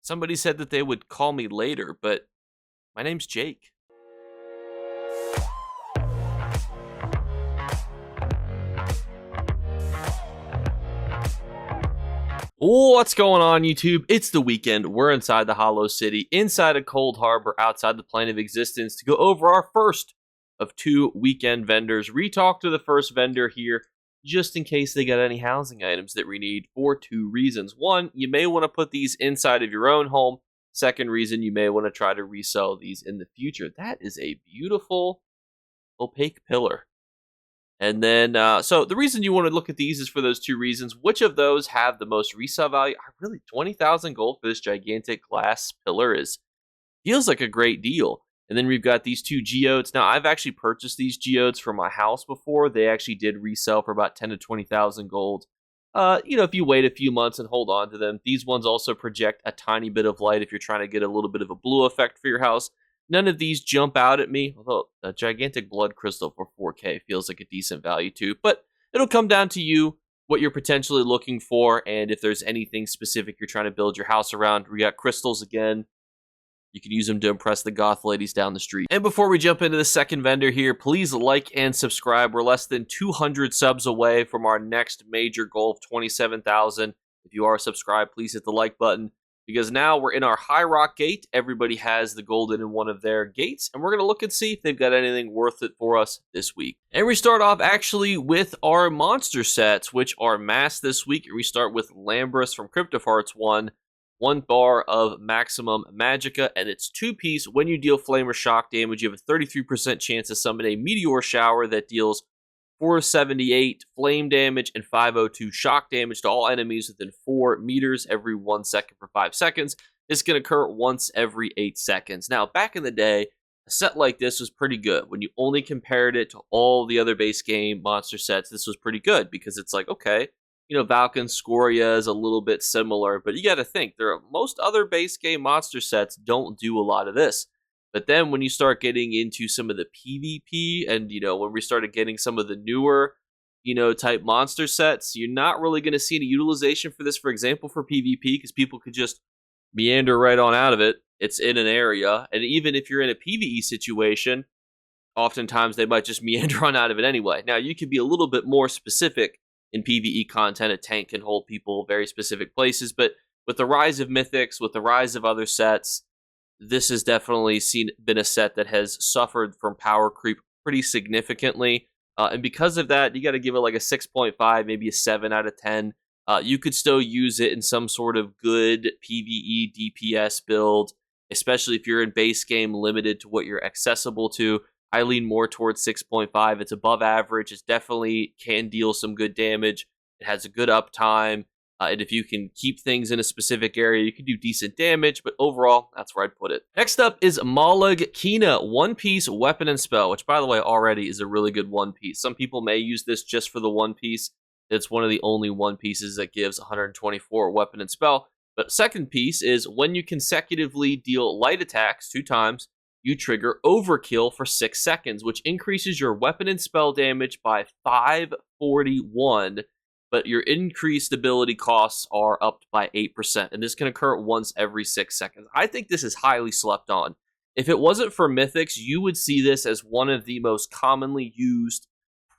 Somebody said that they would call me later, but my name's Jake. What's going on, YouTube? It's the weekend. We're inside the Hollow City, inside of Cold Harbor, outside the plane of existence to go over our first of two weekend vendors. Retalk to the first vendor here, just in case they got any housing items that we need for two reasons. One, you may want to put these inside of your own home. Second reason, you may want to try to resell these in the future. That is a beautiful opaque pillar. And then, so the reason you want to look at these is for those two reasons. Which of those have the most resale value? Really, 20,000 gold for this gigantic glass pillar feels like a great deal. And then we've got these two geodes. Now, I've actually purchased these geodes for my house before. They actually did resell for about 10 to 20,000 gold. If you wait a few months and hold on to them. These ones also project a tiny bit of light if you're trying to get a little bit of a blue effect for your house. None of these jump out at me, although a gigantic blood crystal for 4K feels like a decent value too. But it'll come down to you, what you're potentially looking for, and if there's anything specific you're trying to build your house around. We got crystals again. You can use them to impress the goth ladies down the street. And before we jump into the second vendor here, please like and subscribe. We're less than 200 subs away from our next major goal of 27,000. If you are subscribed, please hit the like button. Because now we're in our High Rock gate. Everybody has the golden in one of their gates. And we're going to look and see if they've got anything worth it for us this week. And we start off actually with our monster sets, which are masked this week. And we start with Lambrus from Crypt of Hearts 1. 1 bar of maximum magicka. And it's 2-piece. When you deal flame or shock damage, you have a 33% chance to summon a meteor shower that deals 478 flame damage and 502 shock damage to all enemies within 4 meters every 1 second for 5 seconds. This can occur once every 8 seconds. Now, back in the day, a set like this was pretty good. When you only compared it to all the other base game monster sets, this was pretty good because it's like, okay, Valken Scoria is a little bit similar, but you got to think, most other base game monster sets don't do a lot of this. But then when you start getting into some of the PvP and, when we started getting some of the newer, type monster sets, you're not really going to see any utilization for this, for example, for PvP, because people could just meander right on out of it. It's in an area. And even if you're in a PvE situation, oftentimes they might just meander on out of it anyway. Now, you can be a little bit more specific in PvE content. A tank can hold people very specific places. But with the rise of Mythics, with the rise of other sets, this has definitely been a set that has suffered from power creep pretty significantly. And because of that, you got to give it like a 6.5, maybe a 7 out of 10. You could still use it in some sort of good PvE DPS build, especially if you're in base game limited to what you're accessible to. I lean more towards 6.5. It's above average. It definitely can deal some good damage. It has a good uptime. And if you can keep things in a specific area, you can do decent damage, but overall, that's where I'd put it. Next up is Malag Kina, 1-piece weapon and spell, which, by the way, already is a really good 1-piece. Some people may use this just for the 1-piece. It's one of the only 1-pieces that gives 124 weapon and spell. But second piece is when you consecutively deal light attacks 2 times, you trigger Overkill for 6 seconds, which increases your weapon and spell damage by 541. But your increased ability costs are upped by 8%, and this can occur once every 6 seconds. I think this is highly slept on. If it wasn't for Mythics, you would see this as one of the most commonly used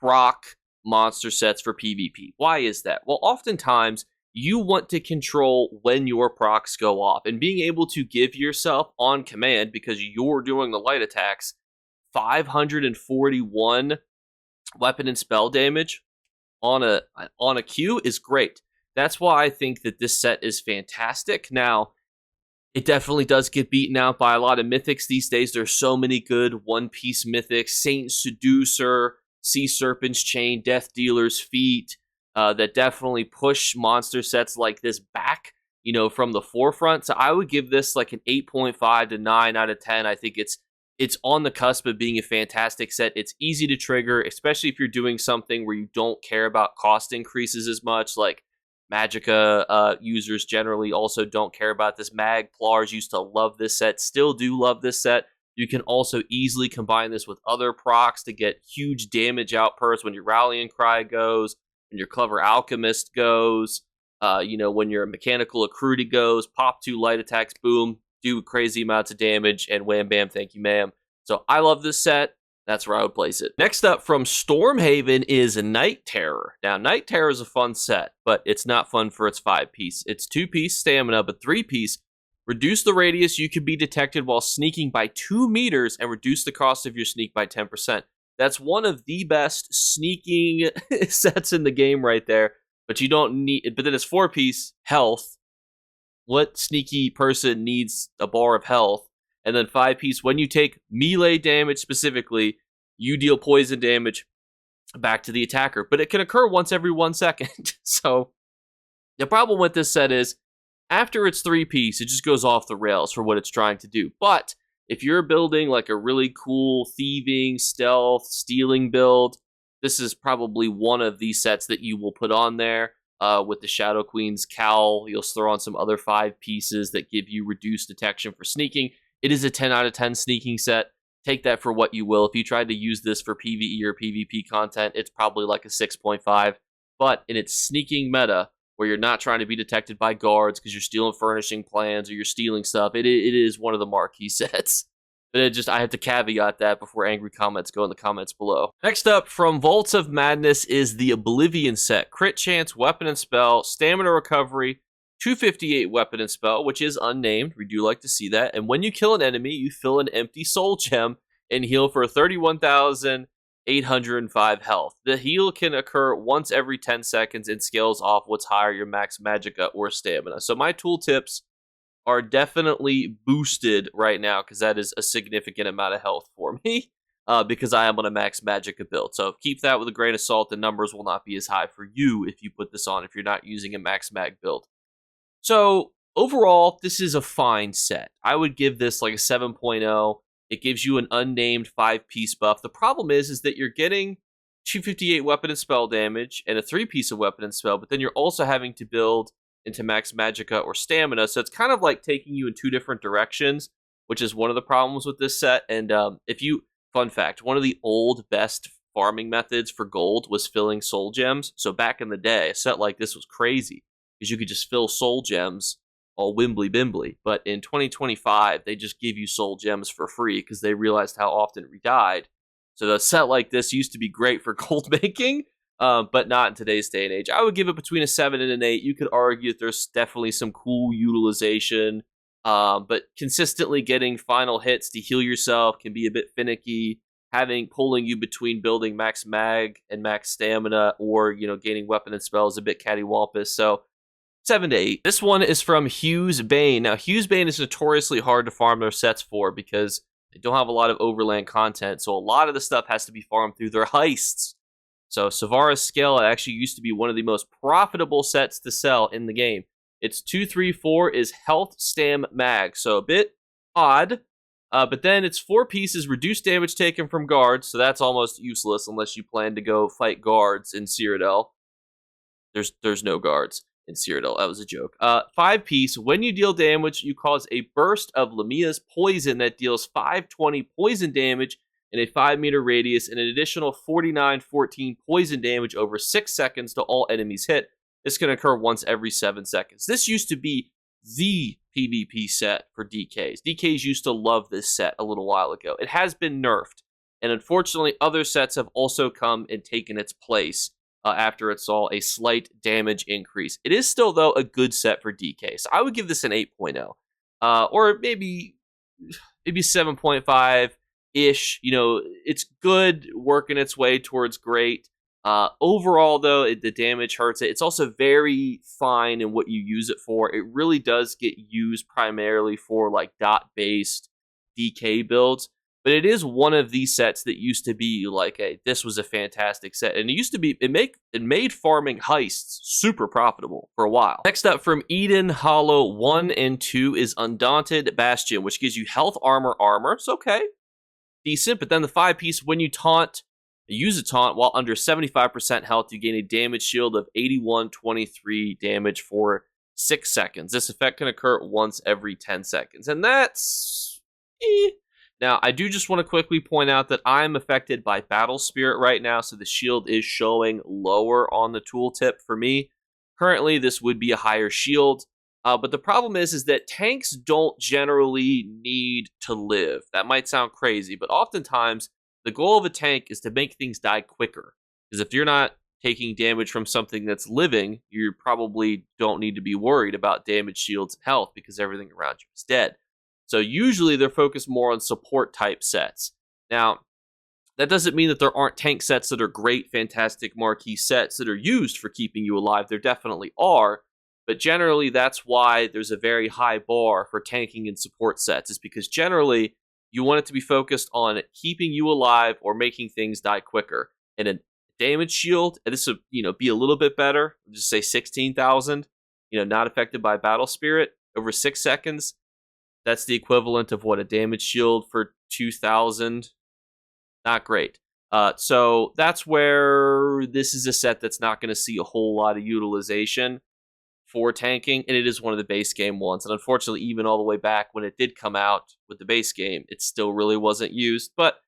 proc monster sets for PvP. Why is that? Well, oftentimes, you want to control when your procs go off, and being able to give yourself on command, because you're doing the light attacks, 541 weapon and spell damage on a queue is great. That's why I think that this set is fantastic. Now, it definitely does get beaten out by a lot of Mythics these days. There's so many good 1-piece Mythics. Saint Seducer, Sea Serpent's Chain, Death Dealer's Feet, that definitely push monster sets like this back, from the forefront. So I would give this like an 8.5 to 9 out of 10. I think it's on the cusp of being a fantastic set. It's easy to trigger, especially if you're doing something where you don't care about cost increases as much, like Magicka users generally also don't care about this. Magplars used to love this set, still do love this set. You can also easily combine this with other procs to get huge damage outbursts when your Rallying Cry goes, when your Clever Alchemist goes. When your mechanical accruity goes, pop 2 light attacks, boom, do crazy amounts of damage, and wham bam, thank you ma'am. So I love this set. That's where I would place it. Next up from Stormhaven is Night Terror. Now, Night Terror is a fun set, but it's not fun for its 5-piece. It's 2-piece stamina, but 3-piece. Reduce the radius you can be detected while sneaking by 2 meters and reduce the cost of your sneak by 10%. That's one of the best sneaking sets in the game right there. But you don't need, but then it's 4-piece health. What sneaky person needs a bar of health? And then 5-piece, when you take melee damage specifically, you deal poison damage back to the attacker. But it can occur once every 1 second. So the problem with this set is, after it's 3-piece, it just goes off the rails for what it's trying to do. But if you're building like a really cool thieving, stealth, stealing build, this is probably one of the sets that you will put on there. With the Shadow Queen's cowl, you'll throw on some other 5 pieces that give you reduced detection for sneaking. It is a 10 out of 10 sneaking set. Take that for what you will. If you tried to use this for PvE or PvP content, it's probably like a 6.5. But in its sneaking meta, where you're not trying to be detected by guards because you're stealing furnishing plans or you're stealing stuff, it is one of the marquee sets. But I have to caveat that before angry comments go in the comments below. Next up, from Vaults of Madness is the Oblivion set. Crit chance, weapon and spell, stamina recovery, 258 weapon and spell, which is unnamed. We do like to see that. And when you kill an enemy, you fill an empty soul gem and heal for 31,805 health. The heal can occur once every 10 seconds and scales off what's higher, your max magicka or stamina. So my tool tips are definitely boosted right now because that is a significant amount of health for me because I am on a max magicka build. So keep that with a grain of salt. The numbers will not be as high for you if you put this on, if you're not using a max mag build. So overall, this is a fine set. I would give this like a 7.0. It gives you an unnamed 5-piece buff. The problem is that you're getting 258 weapon and spell damage and a 3-piece of weapon and spell, but then you're also having to build into max magicka or stamina, so it's kind of like taking you in 2 different directions, which is one of the problems with this set. And fun fact, one of the old best farming methods for gold was filling soul gems. So back in the day, a set like this was crazy because you could just fill soul gems all wimbly bimbly. But in 2025, they just give you soul gems for free because they realized how often it died. So a set like this used to be great for gold making, but not in today's day and age. I would give it between a 7 and an 8. You could argue that there's definitely some cool utilization, but consistently getting final hits to heal yourself can be a bit finicky. Pulling you between building max mag and max stamina or, gaining weapon and spells a bit cattywampus. So 7 to 8. This one is from Hughes Bane. Now, Hughes Bane is notoriously hard to farm their sets for because they don't have a lot of overland content. So a lot of the stuff has to be farmed through their heists. So Savara's Scale actually used to be one of the most profitable sets to sell in the game. Its 2-3-4 is Health Stam Mag, so a bit odd. But then it's 4 pieces, reduced damage taken from guards, so that's almost useless unless you plan to go fight guards in Cyrodiil. There's no guards in Cyrodiil. That was a joke. 5-piece, when you deal damage, you cause a burst of Lamia's poison that deals 520 poison damage in a 5-meter radius and an additional 4914 poison damage over 6 seconds to all enemies hit. This can occur once every 7 seconds. This used to be the PvP set for DKs. DKs used to love this set a little while ago. It has been nerfed, and unfortunately, other sets have also come and taken its place after it saw a slight damage increase. It is still, though, a good set for DK, so I would give this an 8.0, or maybe 7.5-ish. It's good, working its way towards great. Overall, though, the damage hurts it. It's also very fine in what you use it for. It really does get used primarily for like dot-based DK builds, but it is one of these sets that used to be like this was a fantastic set, and it made farming heists super profitable for a while. Next up from Eden Hollow 1 and 2 is Undaunted Bastion, which gives you health armor. It's okay, decent, but then the 5-piece, when you use a taunt while under 75% health, you gain a damage shield of 8123 damage for 6 seconds. This effect can occur once every 10 seconds, and that's Now, I do just want to quickly point out that I'm affected by Battle Spirit right now, so the shield is showing lower on the tooltip for me. Currently, this would be a higher shield. But the problem is that tanks don't generally need to live. That might sound crazy, but oftentimes the goal of a tank is to make things die quicker. Because if you're not taking damage from something that's living, you probably don't need to be worried about damage, shields, and health because everything around you is dead. So usually they're focused more on support type sets. Now, that doesn't mean that there aren't tank sets that are great, fantastic marquee sets that are used for keeping you alive. There definitely are. But generally, that's why there's a very high bar for tanking and support sets, is because generally you want it to be focused on keeping you alive or making things die quicker. And a damage shield, and this would be a little bit better, just say 16,000, not affected by battle spirit over 6 seconds. That's the equivalent of what a damage shield for 2,000. Not great. So that's where this is a set that's not going to see a whole lot of utilization for tanking, and it is one of the base game ones. And unfortunately, even all the way back when it did come out with the base game, it still really wasn't used. But,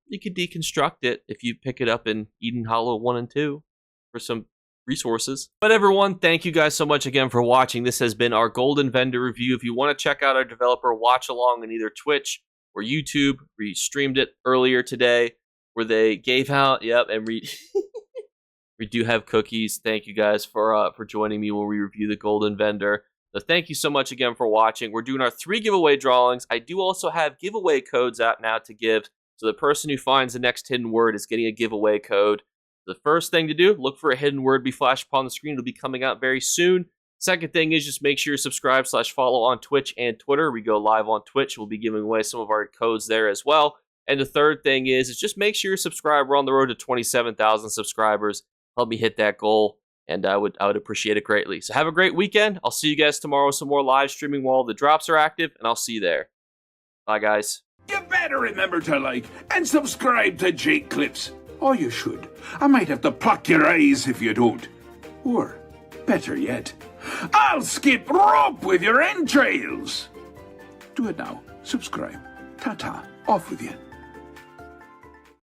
you could deconstruct it if you pick it up in Eden Hollow 1 and 2 for some resources. But everyone, thank you guys so much again for watching. This has been our Golden Vendor review. If you want to check out our developer watch along on either Twitch or YouTube, we streamed it earlier today where they gave out, and we do have cookies. Thank you guys for joining me when we review the Golden Vendor. So thank you so much again for watching. We're doing our 3 giveaway drawings. I do also have giveaway codes out now to give. So the person who finds the next hidden word is getting a giveaway code. The first thing to do, look for a hidden word be flashed upon the screen. It'll be coming out very soon. Second thing is just make sure you subscribe/follow on Twitch and Twitter. We go live on Twitch. We'll be giving away some of our codes there as well. And the third thing is just make sure you subscribe. We're on the road to 27,000 subscribers. Help me hit that goal, and I would appreciate it greatly. So have a great weekend. I'll see you guys tomorrow with some more live streaming while the drops are active, and I'll see you there. Bye, guys. You better remember to like and subscribe to Jakeclips. Or you should. I might have to pluck your eyes if you don't. Or, better yet, I'll skip rope with your entrails. Do it now. Subscribe. Ta-ta. Off with you.